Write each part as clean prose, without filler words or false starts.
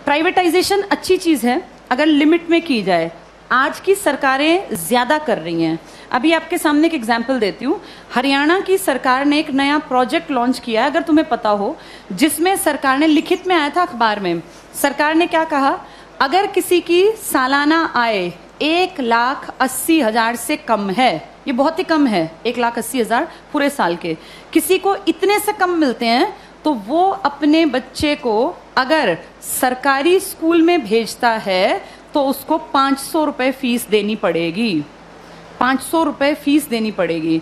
Privatisation अच्छी चीज़ है अगर लिमिट में की जाए। आज की सरकारें ज़्यादा कर रही हैं। अभी आपके सामने एक एग्जाम्पल देती हूँ। हरियाणा की सरकार ने एक नया प्रोजेक्ट लॉन्च किया है, अगर तुम्हें पता हो, जिसमें सरकार ने, लिखित में आया था अखबार में, सरकार ने क्या कहा, अगर किसी की सालाना आय 1,80,000 से कम है, ये बहुत ही कम है, 1,80,000 पूरे साल के, किसी को इतने से कम मिलते हैं, तो वो अपने बच्चे को अगर सरकारी स्कूल में भेजता है तो उसको 500 रुपये फीस देनी पड़ेगी। 500 रुपये फीस देनी पड़ेगी।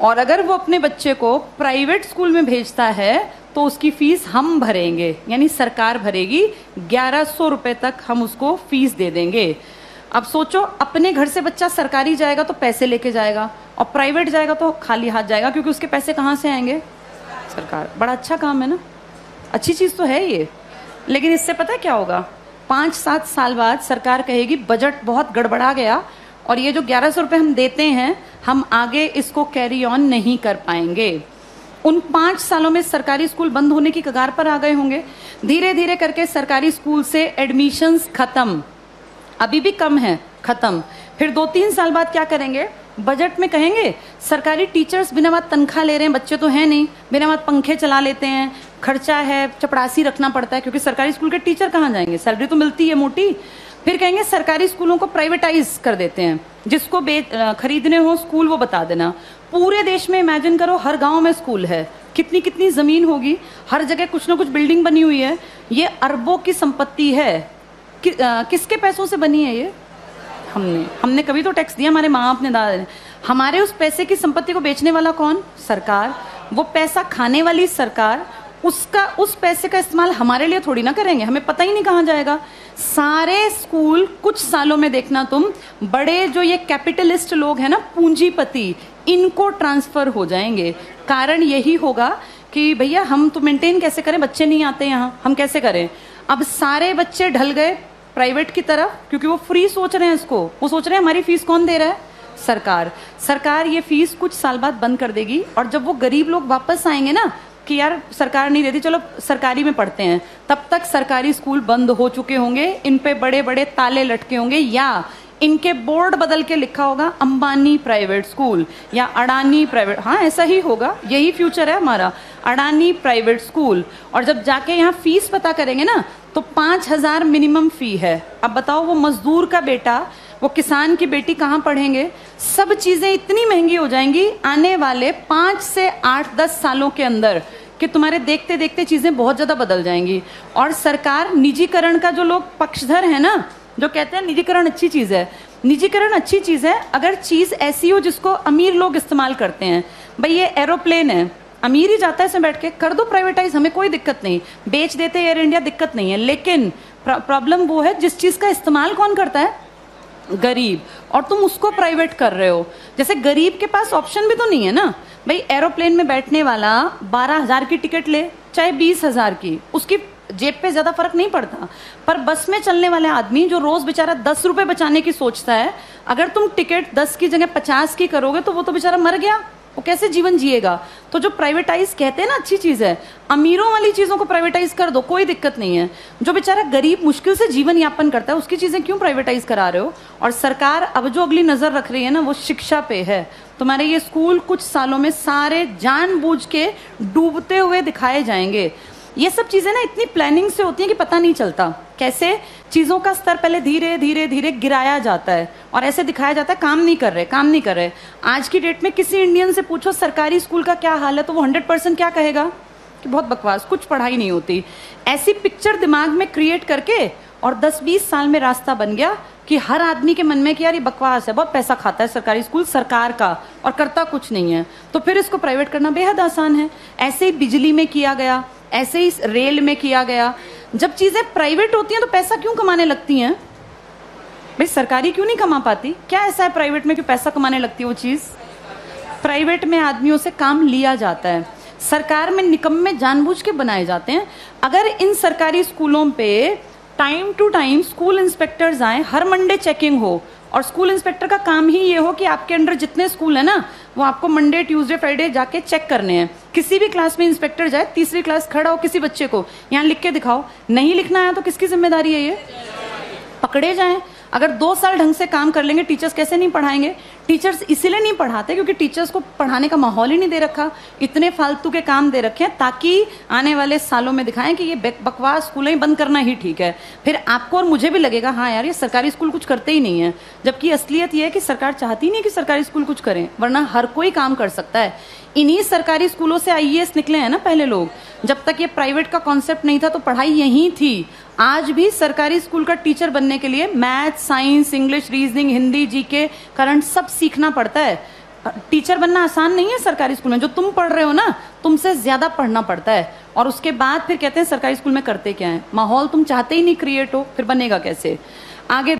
और अगर वो अपने बच्चे को प्राइवेट स्कूल में भेजता है तो उसकी फीस हम भरेंगे, यानी सरकार भरेगी। 1,100 रुपये तक हम उसको फीस दे देंगे। अब सोचो, अपने घर से बच्चा सरकारी जाएगा तो पैसे लेके जाएगा, और प्राइवेट जाएगा तो खाली हाथ जाएगा, क्योंकि उसके पैसे कहाँ से आएंगे? सरकार। बड़ा अच्छा काम है ना, अच्छी चीज़ तो है ये। लेकिन इससे पता है क्या होगा? 5-7 साल बाद सरकार कहेगी बजट बहुत गड़बड़ा गया और ये जो 1,100 रुपये हम देते हैं, हम आगे इसको कैरी ऑन नहीं कर पाएंगे। उन 5 सालों में सरकारी स्कूल बंद होने की कगार पर आ गए होंगे। धीरे धीरे करके सरकारी स्कूल से एडमिशन्स खत्म, अभी भी कम है, खत्म। फिर 2-3 साल बाद क्या करेंगे? बजट में कहेंगे सरकारी टीचर्स बिना बात तनख्वाह ले रहे हैं, बच्चे तो हैं नहीं, बिना बात पंखे चला लेते हैं, खर्चा है, चपरासी रखना पड़ता है, क्योंकि सरकारी स्कूल के टीचर कहाँ जाएंगे, सैलरी तो मिलती है मोटी। फिर कहेंगे सरकारी स्कूलों को प्राइवेटाइज कर देते हैं, जिसको खरीदने हो स्कूल वो बता देना। पूरे देश में इमेजिन करो, हर गांव में स्कूल है, कितनी कितनी जमीन होगी, हर जगह कुछ ना कुछ बिल्डिंग बनी हुई है। ये अरबों की संपत्ति है। किसके पैसों से बनी है ये? हमने कभी तो टैक्स दिया, हमारे माँ बाप ने, दादा ने। हमारे उस पैसे की संपत्ति को बेचने वाला कौन? सरकार। वो पैसा खाने वाली सरकार। उस पैसे का इस्तेमाल हमारे लिए थोड़ी ना करेंगे, हमें पता ही नहीं कहाँ जाएगा। सारे स्कूल कुछ सालों में देखना तुम, बड़े जो ये कैपिटलिस्ट लोग हैं ना, पूंजीपति, इनको ट्रांसफर हो जाएंगे। कारण यही होगा कि भैया हम तो मेंटेन कैसे करें, बच्चे नहीं आते यहाँ, हम कैसे करें? अब सारे बच्चे ढल गए प्राइवेट की तरफ, क्योंकि वो फ्री सोच रहे हैं इसको। वो सोच रहे हैं हमारी फीस कौन दे रहा है? सरकार। सरकार ये फीस कुछ साल बाद बंद कर देगी, और जब वो गरीब लोग वापस आएंगे ना कि यार सरकार नहीं देती, चलो सरकारी में पढ़ते हैं, तब तक सरकारी स्कूल बंद हो चुके होंगे, इन पे बड़े बड़े ताले लटके होंगे, या इनके बोर्ड बदल के लिखा होगा अंबानी प्राइवेट स्कूल या अडानी प्राइवेट। हाँ, ऐसा ही होगा, यही फ्यूचर है हमारा, अडानी प्राइवेट स्कूल। और जब जाके यहाँ फीस पता करेंगे ना, तो 5,000 मिनिमम फी है। अब बताओ, वो मजदूर का बेटा, वो किसान की बेटी कहाँ पढ़ेंगे? सब चीजें इतनी महंगी हो जाएंगी आने वाले 5 से 8-10 सालों के अंदर कि तुम्हारे देखते देखते चीजें बहुत ज्यादा बदल जाएंगी। और सरकार निजीकरण का, जो लोग पक्षधर है ना, जो कहते हैं निजीकरण अच्छी चीज है, निजीकरण अच्छी चीज है अगर चीज ऐसी हो जिसको अमीर लोग इस्तेमाल करते हैं। भाई ये एरोप्लेन है, अमीर ही जाता है इसमें बैठ के, कर दो प्राइवेटाइज, हमें कोई दिक्कत नहीं, बेच देते एयर इंडिया, दिक्कत नहीं है। लेकिन प्रॉब्लम वो है जिस चीज का इस्तेमाल कौन करता है? गरीब। और तुम उसको प्राइवेट कर रहे हो। जैसे गरीब के पास ऑप्शन भी तो नहीं है ना भाई। एरोप्लेन में बैठने वाला 12,000 की टिकट ले, चाहे 20,000 की, उसकी जेब पे ज्यादा फर्क नहीं पड़ता। पर बस में चलने वाले आदमी जो रोज बेचारा 10 रुपए बचाने की सोचता है, अगर तुम टिकट 10 की जगह 50 की करोगे तो वो तो बेचारा मर गया, वो कैसे जीवन जिएगा? तो जो प्राइवेटाइज कहते हैं ना अच्छी चीज है, अमीरों वाली चीजों को प्राइवेटाइज कर दो, कोई दिक्कत नहीं है। जो बेचारा गरीब मुश्किल से जीवन यापन करता है, उसकी चीजें क्यों प्राइवेटाइज करा रहे हो? और सरकार अब जो अगली नजर रख रही है ना, वो शिक्षा पे है। तुम्हारे ये स्कूल कुछ सालों में सारे जानबूझ के डूबते हुए दिखाए जाएंगे। ये सब चीजें ना इतनी प्लानिंग से होती हैं कि पता नहीं चलता कैसे चीजों का स्तर पहले धीरे धीरे धीरे गिराया जाता है और ऐसे दिखाया जाता है काम नहीं कर रहे, काम नहीं कर रहे। आज की डेट में किसी इंडियन से पूछो सरकारी स्कूल का क्या हाल है, तो वो 100% क्या कहेगा कि बहुत बकवास, कुछ पढ़ाई नहीं होती। ऐसी पिक्चर दिमाग में क्रिएट करके और 10-20 साल में रास्ता बन गया कि हर आदमी के मन में कि यार ये बकवास है, बहुत पैसा खाता है सरकारी स्कूल सरकार का और करता कुछ नहीं है, तो फिर इसको प्राइवेट करना बेहद आसान है। ऐसे ही बिजली में किया गया, ऐसे ही रेल में किया गया। जब चीजें प्राइवेट होती हैं तो पैसा क्यों कमाने लगती हैं भाई? सरकारी क्यों नहीं कमा पाती? क्या ऐसा है प्राइवेट में कि पैसा कमाने लगती है वो चीज? प्राइवेट में आदमियों से काम लिया जाता है, सरकार में निकम्मे जानबूझ के बनाए जाते हैं। अगर इन सरकारी स्कूलों पे time to time school inspectors आए, हर मंडे चेकिंग हो, और स्कूल इंस्पेक्टर का काम ही ये हो कि आपके अंडर जितने स्कूल है ना, वो आपको मंडे ट्यूसडे फ्राइडे जाके चेक करने हैं किसी भी क्लास में इंस्पेक्टर जाए, तीसरी क्लास खड़ा हो, किसी बच्चे को यहाँ लिख के दिखाओ, नहीं लिखना आया तो किसकी जिम्मेदारी है? ये पकड़े जाएं। अगर 2 साल ढंग से काम कर लेंगे, टीचर्स कैसे नहीं पढ़ाएंगे? टीचर्स इसलिए नहीं पढ़ाते क्योंकि टीचर्स को पढ़ाने का माहौल ही नहीं दे रखा, इतने फालतू के काम दे रखे हैं ताकि आने वाले सालों में दिखाएं कि ये बकवास स्कूलें बंद करना ही ठीक है। फिर आपको और मुझे भी लगेगा हाँ यार ये सरकारी स्कूल कुछ करते ही नहीं है, जबकि असलियत ये है कि सरकार चाहती नहीं कि सरकारी स्कूल कुछ करें, वरना हर कोई काम कर सकता है। इन्हीं सरकारी स्कूलों से आईएएस निकले हैं ना पहले लोग। जब तक ये प्राइवेट का कॉन्सेप्ट नहीं था तो पढ़ाई यहीं थी। आज भी सरकारी स्कूल का टीचर बनने के लिए math, science, English, reasoning, Hindi, GK, current सब सीखना पड़ता है। टीचर बनना आसान नहीं है सरकारी स्कूल में। जो तुम पढ़ रहे हो ना, तुमसे ज्यादा पढ़ना पड़ता है। और उसके बाद फिर कहते हैं सरकारी स्कूल में करते क्या है। माहौल तुम चाहते ही नहीं क्रिएट हो, फिर बनेगा कैसे? आगे